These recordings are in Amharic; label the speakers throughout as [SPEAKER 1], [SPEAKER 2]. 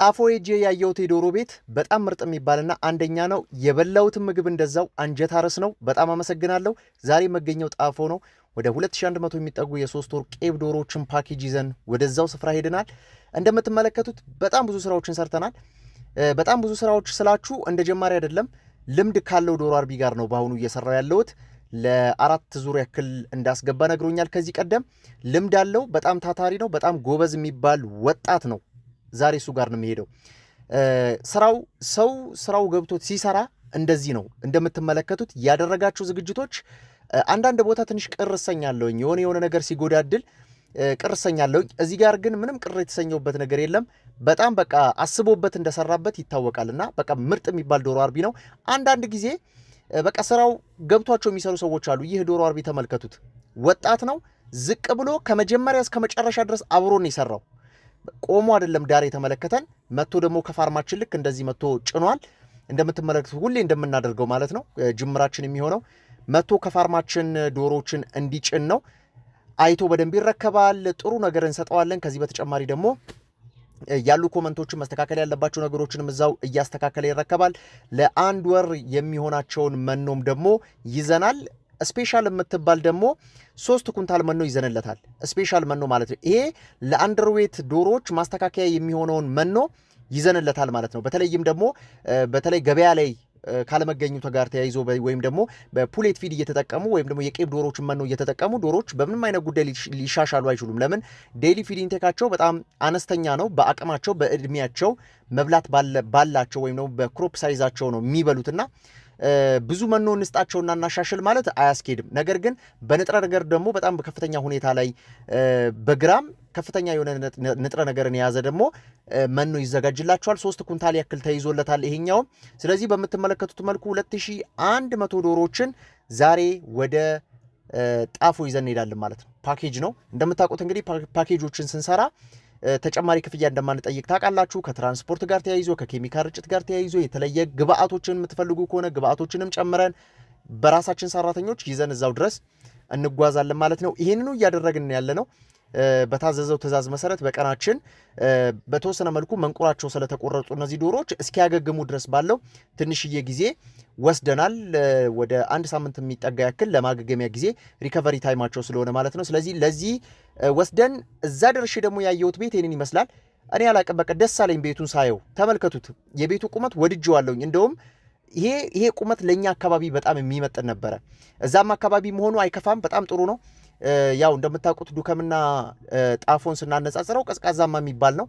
[SPEAKER 1] ጣፎ ሄጄ ያየሁት የዶሮ ቤት በጣም ምርጥ የሚባልና አንደኛ ነው። የበላሁትን ምግብ እንደዛው አንጀት አረስ ነው። በጣም አመሰግናለሁ። ዛሬ መገኘው ጣፎ ነው። ወደ 2100 የሚጠጉ የ3 ወር ቄብ ዶሮዎችን ፓኬጅ ይዘን ወደዛው ስፍራ ሄደናል። እንደምትመለከቱት በጣም ብዙ ስራዎችን ሰርተናል። በጣም ብዙ ስራዎች ስላችሁ እንደ ጀማሪ አይደለም፣ ልምድ ካለው ዶሮ አርቢ ጋር ነው በአሁኑ እየሰራው ያለሁት። ለ4 ዙር ያክል እንዳስገባ ነግሮኛል። ከዚህ ቀደም ልምድ አለው። በጣም ታታሪ ነው። በጣም ጎበዝ የሚባል ወጣት ነው። ዛሬ እሱ ጋር ነው የሚሄደው። ስራው ገብቶት ሲሰራ እንደዚህ ነው። እንደምትመለከቱት ያደረጋቸው ዝግጅቶች አንዳንድ ቦታ ትንሽ ቅር እሰኛለሁኝ፣ የሆነ ነገር ሲጎዳድል ቅር እሰኛለሁኝ። እዚህ ጋር ግን ምንም ቅር የተሰኘውበት ነገር የለም። በጣም በቃ አስቦበት እንደሰራበት ይታወቃልና በቃ ምርጥ የሚባል ዶሮ አርቢ ነው። አንዳንድ ጊዜ በቃ ስራው ገብቷቸው የሚሰሩ ሰዎች አሉ። ይህ ዶሮ አርቢ ተመልከቱት፣ ወጣት ነው። ዝቅ ብሎ ከመጀመሪያ እስከ መጨረሻ ድረስ አብሮን የሰራው ቆሞ አይደለም ዳር የተመለከተን፣ መጥቶ ደግሞ ከፋርማችን ልክ እንደዚህ መጥቶ ጭኗል። እንደምትመለከቱት ሁሌ እንደምናደርገው ማለት ነው። ጅምራችን የሚሆነው መጥቶ ከፋርማችን ዶሮችን እንዲጭን ነው። አይቶ በደንብ ይረከባል። ጥሩ ነገር እንሰጠዋለን። ከዚህ በተጨማሪ ደግሞ ያሉ ኮመንቶችን መስተካከል ያለባቸው ነገሮችንም እዛው እያስተካከለ ይረከባል። ለ1 ወር የሚሆናቸውን መኖም ደግሞ ይዘናል። ስፔሻል የምትባል ደግሞ 3 ኩንታል መኖ ይዘንለታል። ስፔሻል መኖ ማለት ነው። ይሄ ለአንደርዌት ዶሮዎች ማስተካከያ የሚሆነውን መኖ ይዘንለታል ማለት ነው። በተለይም ደግሞ በተለይ ገበያ ላይ ካለመገኘቱ ጋር ተያይዞ ወይም ደግሞ በፑሌት ፊድ እየተጠቀሙ ወይም ደግሞ የቄብ ዶሮዎችን መኖ እየተጠቀሙ ዶሮዎች በምንም አይነት ጉዳይ ሊሻሻሉ አይችሉም። ለምን? ዴይሊ ፊድ ኢንቴካቸው በጣም አነስተኛ ነው። በአቅማቸው በእድሜያቸው መብላት ባላቸው ወይም ደግሞ በክሮፕ ሳይዛቸው ነው የሚበሉትና ብዙ መኖ እንስጣቸውና እናሻሽል ማለት አያስኬድም። ነገር ግን በንጥረ ነገር ደግሞ በጣም በከፍተኛ ሁኔታ ላይ በግራም ከፍተኛ የሆነ ንጥረ ነገርን የያዘ ደግሞ መኖ ይዘጋጅላቸዋል። 3 ኩንታል ያክል ተይዞለታል ይሄኛውም። ስለዚህ በምትመለከቱት መልኩ 2100 ዶሮዎችን ዛሬ ወደ ጣፎ ይዘን እንሄዳለን ማለት ነው። ፓኬጅ ነው እንደምታውቁት። እንግዲህ ፓኬጆችን ስንሰራ ተጨማሪ ክፍያ እንደማንጠይቅ ታውቃላችሁ። ከትራንስፖርት ጋር ተያይዞ ከኬሚካል ርጭት ጋር ተያይዞ የተለየ ግብአቶችን የምትፈልጉ ከሆነ ግብአቶችንም ጨምረን በራሳችን ሰራተኞች ይዘን እዛው ድረስ እንጓዛለን ማለት ነው። ይህንኑ እያደረግን ያለ ነው። በታዘዘው ትእዛዝ መሰረት በቀናችን በተወሰነ መልኩ መንቁራቸው ስለተቆረጡ እነዚህ ዶሮዎች እስኪያገግሙ ድረስ ባለው ትንሽዬ ጊዜ ወስደናል። ወደ 1 ሳምንት የሚጠጋ ያክል ለማገገሚያ ጊዜ ሪከቨሪ ታይማቸው ስለሆነ ማለት ነው። ስለዚህ ለዚህ ወስደን እዛ ደርሼ ደግሞ ያየሁት ቤት ይህንን ይመስላል። እኔ አላቅም፣ በቃ ደስ አለኝ ቤቱን ሳየው። ተመልከቱት፣ የቤቱ ቁመት ወድጄዋለሁኝ። እንደውም ይሄ ቁመት ለእኛ አካባቢ በጣም የሚመጥን ነበረ። እዛም አካባቢ መሆኑ አይከፋም፣ በጣም ጥሩ ነው። ያው እንደምታውቁት ዱከምና ጣፎን ስናነጻጽረው ቀዝቃዛማ የሚባል ነው።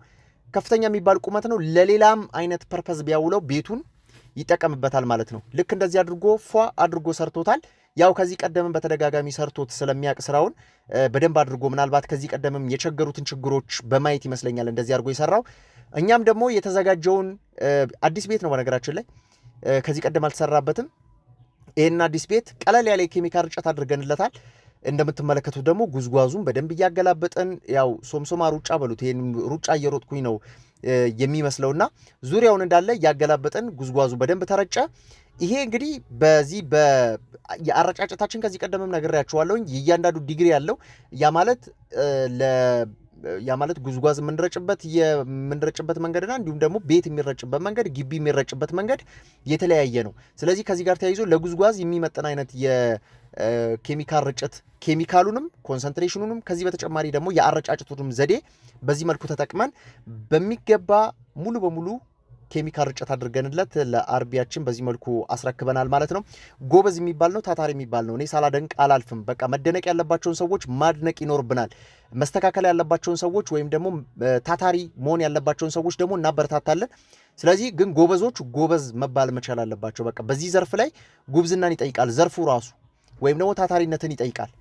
[SPEAKER 1] ከፍተኛ የሚባል ቁመት ነው። ለሌላም አይነት ፐርፐዝ ቢያውለው ቤቱን ይጠቀምበታል ማለት ነው። ልክ እንደዚህ አድርጎ ፏ አድርጎ ሰርቶታል። ያው ከዚህ ቀደምም በተደጋጋሚ ሰርቶት ስለሚያውቅ ስራውን በደንብ አድርጎ ምናልባት ከዚህ ቀደምም የቸገሩትን ችግሮች በማየት ይመስለኛል እንደዚህ አድርጎ የሰራው። እኛም ደግሞ የተዘጋጀውን አዲስ ቤት ነው በነገራችን ላይ ከዚህ ቀደም አልተሰራበትም። ይህን አዲስ ቤት ቀለል ያለ የኬሚካል ርጨት አድርገንለታል። እንደምትመለከቱት ደግሞ ጉዝጓዙን በደንብ እያገላበጠን ያው ሶምሶማ ሩጫ በሉት፣ ይሄን ሩጫ እየሮጥኩኝ ነው የሚመስለውና ዙሪያውን እንዳለ እያገላበጠን ጉዝጓዙ በደንብ ተረጨ። ይሄ እንግዲህ በዚህ የአረጫጨታችን ከዚህ ቀደምም ነግሬያችኋለሁኝ። እያንዳንዱ ዲግሪ ያለው ያ ማለት ጉዝጓዝ የምንረጭበት መንገድና እንዲሁም ደግሞ ቤት የሚረጭበት መንገድ፣ ግቢ የሚረጭበት መንገድ የተለያየ ነው። ስለዚህ ከዚህ ጋር ተያይዞ ለጉዝጓዝ የሚመጥን አይነት የኬሚካል ርጭት ኬሚካሉንም ኮንሰንትሬሽኑንም ከዚህ በተጨማሪ ደግሞ የአረጫጭቱንም ዘዴ በዚህ መልኩ ተጠቅመን በሚገባ ሙሉ በሙሉ ኬሚካል ርጭት አድርገንለት ለአርቢያችን በዚህ መልኩ አስረክበናል ማለት ነው። ጎበዝ የሚባል ነው፣ ታታሪ የሚባል ነው። እኔ ሳላደንቅ አላልፍም። በቃ መደነቅ ያለባቸውን ሰዎች ማድነቅ ይኖርብናል። መስተካከል ያለባቸውን ሰዎች ወይም ደግሞ ታታሪ መሆን ያለባቸውን ሰዎች ደግሞ እናበረታታለን። ስለዚህ ግን ጎበዞች ጎበዝ መባል መቻል አለባቸው። በቃ በዚህ ዘርፍ ላይ ጉብዝናን ይጠይቃል ዘርፉ ራሱ፣ ወይም ደግሞ ታታሪነትን ይጠይቃል፣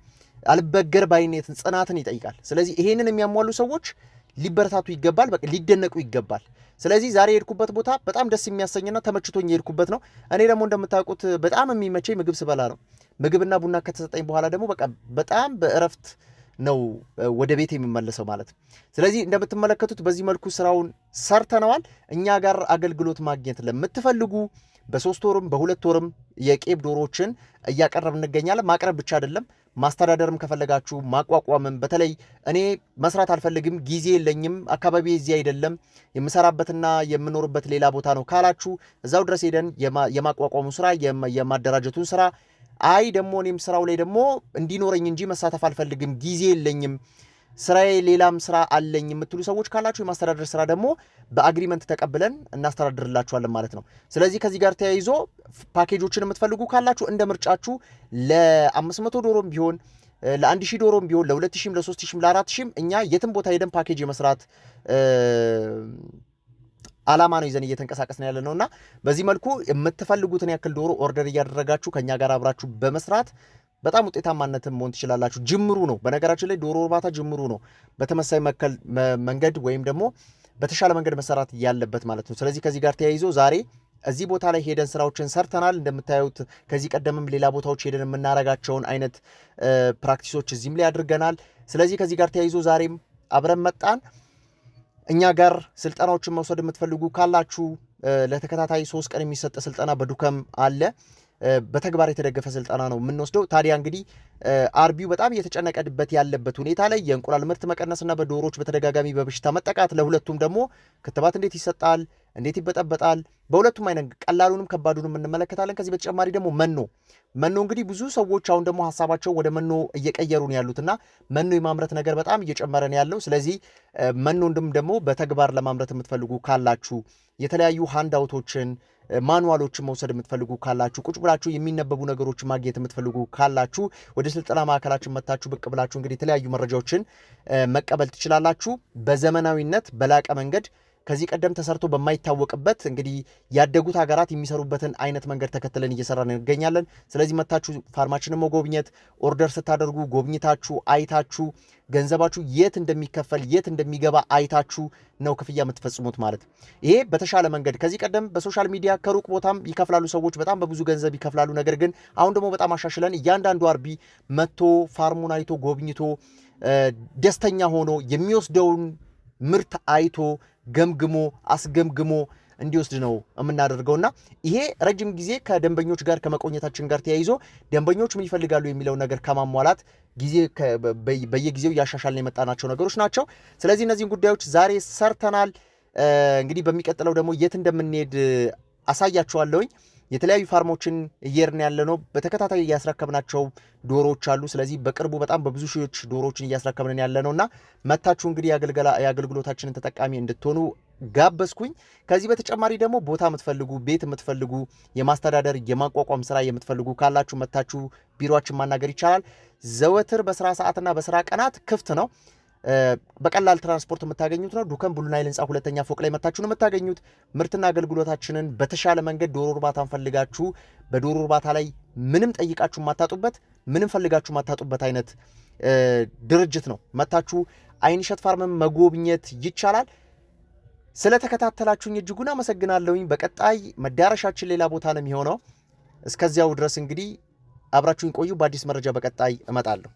[SPEAKER 1] አልበገር ባይነትን፣ ጽናትን ይጠይቃል። ስለዚህ ይሄንን የሚያሟሉ ሰዎች ሊበረታቱ ይገባል፣ በቃ ሊደነቁ ይገባል። ስለዚህ ዛሬ የሄድኩበት ቦታ በጣም ደስ የሚያሰኝና ተመችቶኝ የሄድኩበት ነው። እኔ ደግሞ እንደምታውቁት በጣም የሚመቸኝ ምግብ ስበላ ነው። ምግብና ቡና ከተሰጠኝ በኋላ ደግሞ በቃ በጣም በእረፍት ነው ወደ ቤት የሚመለሰው ማለት ነው። ስለዚህ እንደምትመለከቱት በዚህ መልኩ ስራውን ሰርተነዋል። እኛ ጋር አገልግሎት ማግኘት ለምትፈልጉ በ3 ወርም በ2 ወርም የቄብ ዶሮዎችን እያቀረብ እንገኛለን። ማቅረብ ብቻ አይደለም ማስተዳደርም ከፈለጋችሁ ማቋቋምም፣ በተለይ እኔ መስራት አልፈልግም፣ ጊዜ የለኝም፣ አካባቢ እዚህ አይደለም፣ የምሰራበትና የምኖርበት ሌላ ቦታ ነው ካላችሁ እዛው ድረስ ሄደን የማቋቋሙ ስራ የማደራጀቱን ስራ አይ ደግሞ እኔም ስራው ላይ ደግሞ እንዲኖረኝ እንጂ መሳተፍ አልፈልግም፣ ጊዜ የለኝም፣ ስራዬ ሌላም ስራ አለኝ የምትሉ ሰዎች ካላችሁ የማስተዳደር ስራ ደግሞ በአግሪመንት ተቀብለን እናስተዳድርላችኋለን ማለት ነው። ስለዚህ ከዚህ ጋር ተያይዞ ፓኬጆችን የምትፈልጉ ካላችሁ እንደ ምርጫችሁ ለ500 ዶሮም ቢሆን ለ1000 ዶሮም ቢሆን ለ2000 ለ3000 ለ4000 እኛ የትም ቦታ ሄደን ፓኬጅ የመስራት አላማ ነው ይዘን እየተንቀሳቀስን ያለ ነውና በዚህ መልኩ የምትፈልጉትን ያክል ዶሮ ኦርደር እያደረጋችሁ ከኛ ጋር አብራችሁ በመስራት በጣም ውጤታማነትን መሆን ትችላላችሁ። ጅምሩ ነው። በነገራችን ላይ ዶሮ እርባታ ጅምሩ ነው። በተመሳይ መንገድ ወይም ደግሞ በተሻለ መንገድ መሰራት ያለበት ማለት ነው። ስለዚህ ከዚህ ጋር ተያይዞ ዛሬ እዚህ ቦታ ላይ ሄደን ስራዎችን ሰርተናል። እንደምታዩት ከዚህ ቀደምም ሌላ ቦታዎች ሄደን የምናረጋቸውን አይነት ፕራክቲሶች እዚህም ላይ አድርገናል። ስለዚህ ከዚህ ጋር ተያይዞ ዛሬም አብረን መጣን። እኛ ጋር ስልጠናዎችን መውሰድ የምትፈልጉ ካላችሁ ለተከታታይ 3 ቀን የሚሰጥ ስልጠና በዱከም አለ። በተግባር የተደገፈ ስልጠና ነው የምንወስደው። ታዲያ እንግዲህ አርቢው በጣም እየተጨነቀበት ያለበት ሁኔታ ላይ የእንቁላል ምርት መቀነስና በዶሮዎች በተደጋጋሚ በበሽታ መጠቃት፣ ለሁለቱም ደግሞ ክትባት እንዴት ይሰጣል፣ እንዴት ይበጠበጣል፣ በሁለቱም አይነት ቀላሉንም ከባዱንም እንመለከታለን። ከዚህ በተጨማሪ ደግሞ መኖ እንግዲህ ብዙ ሰዎች አሁን ደግሞ ሀሳባቸው ወደ መኖ እየቀየሩ ነው ያሉትና መኖ የማምረት ነገር በጣም እየጨመረ ነው ያለው። ስለዚህ መኖ ደግሞ በተግባር ለማምረት የምትፈልጉ ካላችሁ የተለያዩ ሃንዳውቶችን ማኑዋሎችን መውሰድ የምትፈልጉ ካላችሁ ቁጭ ብላችሁ የሚነበቡ ነገሮችን ማግኘት የምትፈልጉ ካላችሁ ወደ ስልጠና ማዕከላችን መታችሁ ብቅ ብላችሁ እንግዲህ የተለያዩ መረጃዎችን መቀበል ትችላላችሁ። በዘመናዊነት በላቀ መንገድ ከዚህ ቀደም ተሰርቶ በማይታወቅበት እንግዲህ ያደጉት ሀገራት የሚሰሩበትን አይነት መንገድ ተከትለን እየሰራን እንገኛለን። ስለዚህ መታችሁ ፋርማችንን መጎብኘት፣ ኦርደር ስታደርጉ ጎብኝታችሁ አይታችሁ ገንዘባችሁ የት እንደሚከፈል የት እንደሚገባ አይታችሁ ነው ክፍያ የምትፈጽሙት ማለት። ይሄ በተሻለ መንገድ ከዚህ ቀደም በሶሻል ሚዲያ ከሩቅ ቦታም ይከፍላሉ ሰዎች በጣም በብዙ ገንዘብ ይከፍላሉ። ነገር ግን አሁን ደግሞ በጣም አሻሽለን እያንዳንዱ አርቢ መጥቶ ፋርሙን አይቶ ጎብኝቶ ደስተኛ ሆኖ የሚወስደውን ምርት አይቶ ገምግሞ አስገምግሞ እንዲወስድ ነው የምናደርገውና ይሄ ረጅም ጊዜ ከደንበኞች ጋር ከመቆየታችን ጋር ተያይዞ ደንበኞች ምን ይፈልጋሉ የሚለው ነገር ከማሟላት ጊዜ በየጊዜው ያሻሻልን የመጣናቸው ነገሮች ናቸው። ስለዚህ እነዚህን ጉዳዮች ዛሬ ሰርተናል። እንግዲህ በሚቀጥለው ደግሞ የት እንደምንሄድ አሳያችኋለሁኝ። የተለያዩ ፋርሞችን እየርን ያለ ነው። በተከታታይ እያስረከብናቸው ዶሮዎች አሉ። ስለዚህ በቅርቡ በጣም በብዙ ሺዎች ዶሮዎችን እያስረከብን ያለ ነውና መታችሁ እንግዲህ የአገልግሎታችንን ተጠቃሚ እንድትሆኑ ጋበዝኩኝ። ከዚህ በተጨማሪ ደግሞ ቦታ የምትፈልጉ ቤት የምትፈልጉ የማስተዳደር የማቋቋም ስራ የምትፈልጉ ካላችሁ መታችሁ ቢሮአችን ማናገር ይቻላል። ዘወትር በስራ ሰዓትና በስራ ቀናት ክፍት ነው። በቀላል ትራንስፖርት የምታገኙት ነው። ዱከም ብሉ ናይል ህንፃ 2ኛ ፎቅ ላይ መታችሁ ነው የምታገኙት። ምርትና አገልግሎታችንን በተሻለ መንገድ ዶሮ እርባታን ፈልጋችሁ በዶሮ እርባታ ላይ ምንም ጠይቃችሁ ማታጡበት ምንም ፈልጋችሁ ማታጡበት አይነት ድርጅት ነው። መታችሁ አይንሸት ፋርምን መጎብኘት ይቻላል። ስለተከታተላችሁኝ እጅጉን አመሰግናለሁኝ። በቀጣይ መዳረሻችን ሌላ ቦታ ነው የሚሆነው። እስከዚያው ድረስ እንግዲህ አብራችሁኝ ቆዩ። በአዲስ መረጃ በቀጣይ እመጣለሁ።